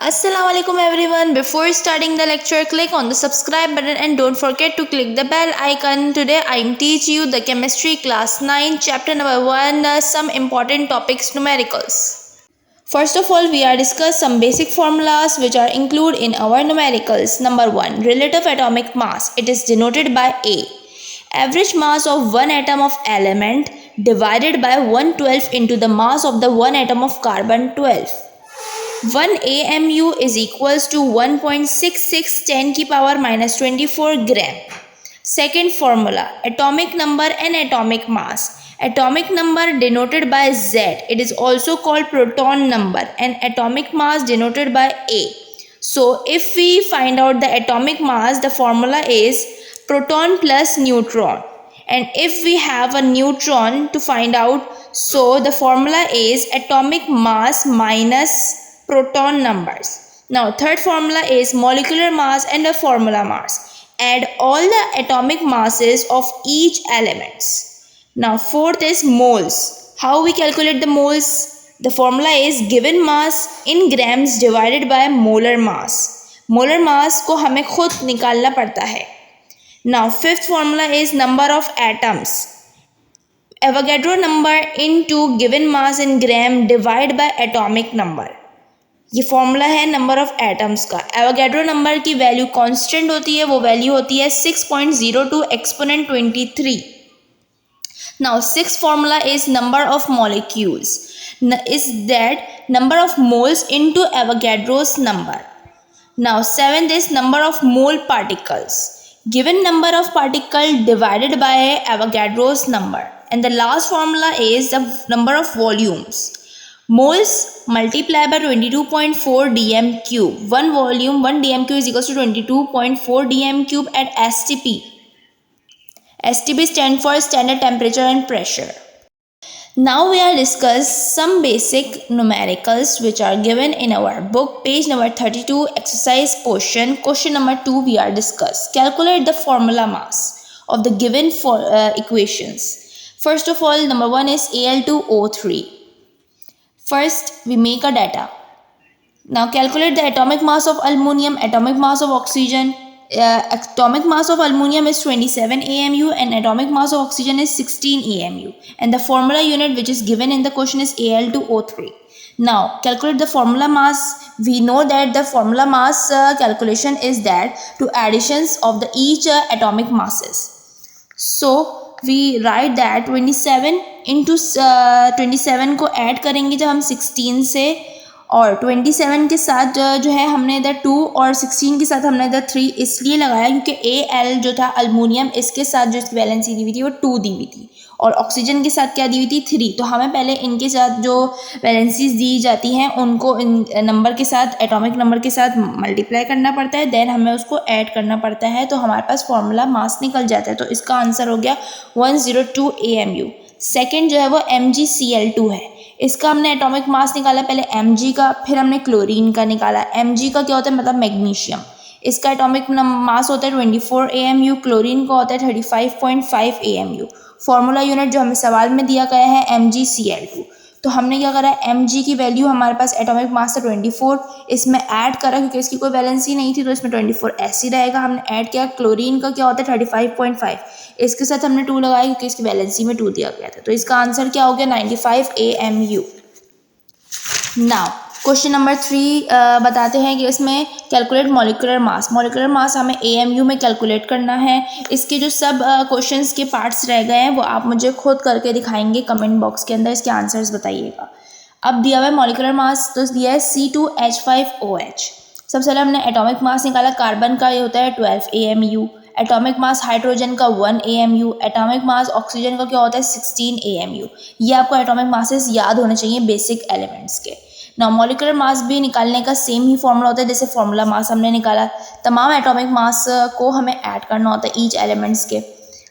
Assalamualaikum everyone. Before starting the lecture, click on the subscribe button and don't forget to click the bell icon. Today I am teach you the chemistry class 9 chapter number 1 some important topics numericals. First of all, we are discuss some basic formulas which are included in our numericals. Number 1, relative atomic mass. It is denoted by A. Average mass of one atom of element divided by 1/12 into the mass of the one atom of carbon 12. 1 AMU is equals to 1.66 10 की power minus 24 gram. Second formula, atomic number and atomic mass. Atomic number denoted by Z. It is also called proton number and atomic mass denoted by A. So if we find out the atomic mass, the formula is proton plus neutron. And if we have a neutron to find out, so the formula is atomic mass minus proton numbers. Now third formula is molecular mass and the formula mass. Add all the atomic masses of each elements. Now fourth is moles. How we calculate the moles? The formula is given mass in grams divided by molar mass. Molar mass को हमें खुद निकालना पड़ता है. Now fifth formula is number of atoms. Avogadro number into given mass in gram divided by atomic number. ये formula है number of atoms का. Avogadro number की वैल्यू कांस्टेंट होती है, वो वैल्यू होती है 6.02 exponent 23. Now six formula is number of molecules is that number of moles into Avogadro's number. Now seventh is number of mole particles given number of particle divided by Avogadro's number. And the last formula is the number of volumes. Moles multiplied by 22.4 dm cube. One volume, 1 dm cube is equals to 22.4 dm cube at STP. STP stands for standard temperature and pressure. Now we are discuss some basic numericals which are given in our book, page number 32, exercise portion. Question number 2 we are discuss. Calculate the formula mass of the given equations. First of all, number 1 is Al2O3. First, we make a data. Now calculate the atomic mass of aluminum, atomic mass of oxygen. Atomic mass of aluminum is 27 AMU and atomic mass of oxygen is 16 AMU. And the formula unit which is given in the question is Al2O3. Now calculate the formula mass. We know that the formula mass calculation is that to additions of the each atomic masses. So we write that 27 into 27 को add करेंगे जब हम 16 से, और 27 के साथ जो है हमने इधर 2 और 16 के साथ हमने इधर 3 इसलिए लगाया क्योंकि Al जो था अल्मोनियम, इसके साथ जो इसकी वैलेंसी दी हुई थी वो 2 दी हुई थी और ऑक्सीजन के साथ क्या दी हुई थी 3. तो हमें पहले इनके साथ जो वैलेंसीज दी जाती हैं उनको इन नंबर के साथ, एटॉमिक नंबर के साथ मल्टीप्लाई करना पड़ता है, देन हमें उसको ऐड करना पड़ता है, तो हमारे पास फॉर्मूला मास निकल जाता है. तो इसका आंसर हो गया 102 AMU. सेकेंड जो है वो MgCl2 है. इसका हमने एटॉमिक मास निकाला पहले Mg का, फिर हमने क्लोरीन का निकाला. Mg का क्या होता है, मतलब मैग्नीशियम. इसका एटॉमिक मास होता है 24 AMU, क्लोरीन का होता है 35.5 AMU. फॉर्मूला यूनिट जो हमें सवाल में दिया गया है MgCl2. तो हमने क्या करा, Mg की वैल्यू हमारे पास एटॉमिक मास था 24, इसमें ऐड करा क्योंकि इसकी कोई वैलेंसी नहीं थी तो इसमें 24 ऐसे ही रहेगा. हमने ऐड किया. क्लोरीन का क्या होता है 35.5, इसके साथ हमने 2 लगाया क्योंकि इसकी वैलेंसी में 2 दिया गया था. तो इसका आंसर क्या हो गया 95 AMU. नाउ क्वेश्चन नंबर 3 बताते हैं कि इसमें calculate molecular mass. Molecular mass हमें AMU में कैलकुलेट करना है. इसके जो सब क्वेश्चंस के पार्ट्स रह गए हैं वो आप मुझे खुद करके दिखाएंगे कमेंट बॉक्स के अंदर, इसके आंसर्स बताइएगा. अब दिया हुआ है मॉलिक्यूलर मास, तो दिया है C2H5OH. सबसे पहले हमने एटॉमिक मास निकाला. कार्बन का ये होता है 12 AMU. एटॉमिक मास हाइड्रोजन का 1 AMU. एटॉमिक मास ऑक्सीजन का क्या होता है 16 AMU. ये आपको एटॉमिक मासेस याद होने चाहिए बेसिक एलिमेंट्स के. ना मॉलिक्यूलर मास भी निकालने का सेम ही फॉर्मूला होता है जैसे फॉर्मूला मास हमने निकाला. तमाम एटॉमिक मास को हमें ऐड करना होता है ईच एलिमेंट्स के.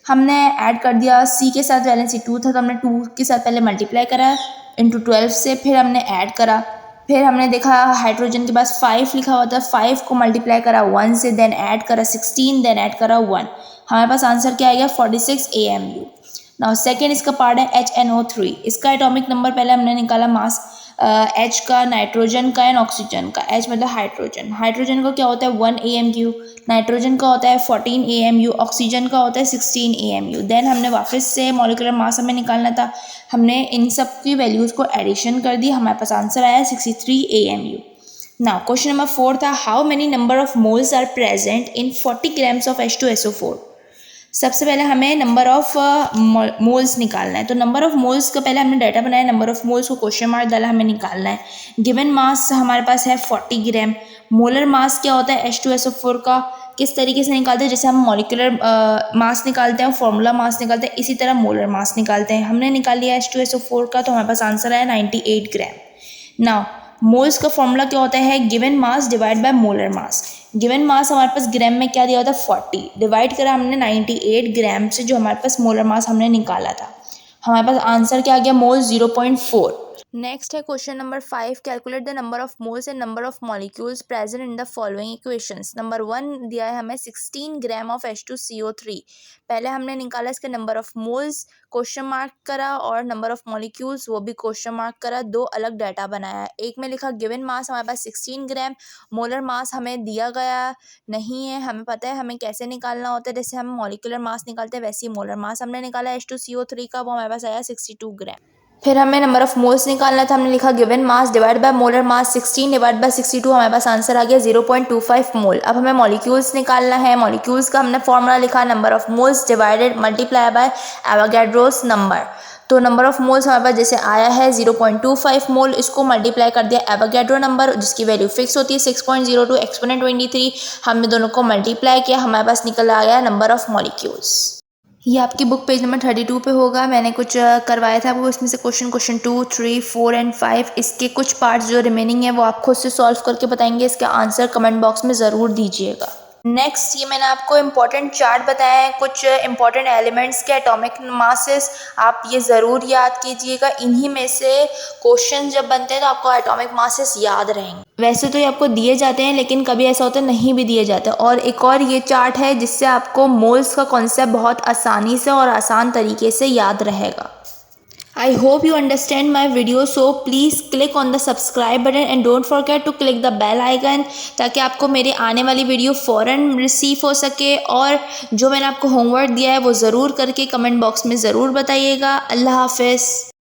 हमने ऐड कर दिया. C के साथ वैलेंसी 2 था तो हमने 2 के साथ पहले मल्टीप्लाई करा इंटू 12 से, फिर हमने ऐड करा. फिर हमने देखा हाइड्रोजन के पास 5 लिखा हुआ था, 5 को मल्टीप्लाई करा 1 से, देन ऐड करा 16, देन ऐड करा 1. हमारे पास आंसर क्या आएगा 46 AMU. नाउ सेकेंड इसका पार्ट है HNO3. इसका एटॉमिक नंबर पहले हमने निकाला मास H का, नाइट्रोजन का एंड ऑक्सीजन का। H मतलब हाइड्रोजन। हाइड्रोजन का क्या होता है 1 AMU, नाइट्रोजन का होता है 14 AMU, ऑक्सीजन का होता है 16 AMU। देन हमने वापस से मॉलिक्यूलर मास हमें निकालना था, हमने इन सब की वैल्यूज़ को एडिशन कर दी, हमारे पास आंसर आया 63 AMU। नाउ क्वेश्चन नंबर 4 था, how many number of moles are present in 40 grams of H2SO4। सबसे पहले हमें नंबर ऑफ मोल्स निकालना है। तो नंबर ऑफ मोल्स का पहले हमने डाटा बनाया, नंबर ऑफ मोल्स को क्वेश्चन मार्क डाला, हमें निकालना है। गिवन मास हमारे पास है 40 ग्राम। मोलर मास क्या होता है H2SO4 का, किस तरीके से निकालते हैं, जैसे हम मॉलिक्यूलर मास निकालते हैं, फॉर्मूला मास निकालते हैं, इसी तरह मोलर मास निकालते हैं। हमने निकाल लिया H2SO4 का, तो हमारे पास आंसर आया 98 ग्राम। नाउ मोल्स का फॉर्मूला क्या होता है, given mass divide by molar mass. Given mass हमारे पास ग्राम में क्या दिया होता है 40, डिवाइड करा हमने 98 ग्राम से, जो हमारे पास मोलर मास हमने निकाला था। हमारे पास आंसर क्या आ गया, मोल 0.4। नेक्स्ट है question number 5, calculate the number of moles and number of molecules present in the following equations. Number 1 दिया है हमें 16 ग्राम ऑफ H2CO3। पहले हमने निकाला इसके number of moles, question mark करा, और नंबर ऑफ मॉलिक्यूल्स वो भी क्वेश्चन मार्क करा। दो अलग डाटा बनाया है। एक में लिखा गिवन मास हमारे पास 16 ग्राम, मोलर मास हमें दिया गया नहीं है, हमें पता है हमें कैसे निकालना होता है, जैसे हम मॉलिक्यूलर मास निकालते हैं वैसे ही मोलर मास हमने निकाला H2CO3 का, वो हमारे पास आया 62 ग्राम। फिर हमें नंबर ऑफ मोल्स निकालना था, हमने लिखा given mass divide by molar mass, 16 divide by 62, हमारे पास आंसर आ गया 0.25 मोल। अब हमें मॉलिक्यूल्स निकालना है। मॉलिक्यूल्स का हमने फॉर्मूला लिखा, number of moles divided multiply by Avogadro's number. तो नंबर ऑफ मोल्स हमारे पास जैसे आया है 0.25 मोल, इसको मल्टीप्लाई कर दिया एवोगैड्रो नंबर जिसकी वैल्यू फिक्स होती है 6.02 एक्सपोनेंट 23। हमने दोनों को मल्टीप्लाई किया, हमारे पास निकल आया नंबर ऑफ मॉलिक्यूल्स। ये आपकी बुक पेज नंबर 32 पे होगा। मैंने कुछ करवाया था वो, इसमें से क्वेश्चन 2, 3, 4 एंड 5, इसके कुछ पार्ट्स जो रिमेनिंग है वो आप खुद से सॉल्व करके बताएंगे। इसका आंसर कमेंट बॉक्स में ज़रूर दीजिएगा। नेक्स्ट ये मैंने आपको इम्पॉर्टेंट चार्ट बताया है, कुछ इम्पॉर्टेंट एलिमेंट्स के एटॉमिक मासेस, आप ये ज़रूर याद कीजिएगा। इन्हीं में से क्वेश्चन जब बनते हैं तो आपको एटॉमिक मासेस याद रहेंगे। वैसे तो ये आपको दिए जाते हैं, लेकिन कभी ऐसा होता है नहीं भी दिए जाते। और एक और ये चार्ट है जिससे आपको मोल्स का कॉन्सेप्ट बहुत आसानी से और आसान तरीके से याद रहेगा। I hope you understand my video, so please click on the subscribe button and don't forget to click the bell icon, ताकि आपको मेरे आने वाली वीडियो फ़ौरन रिसीव हो सके। और जो मैंने आपको होमवर्क दिया है वो ज़रूर करके कमेंट बॉक्स में ज़रूर बताइएगा। अल्लाह हाफ़िज़।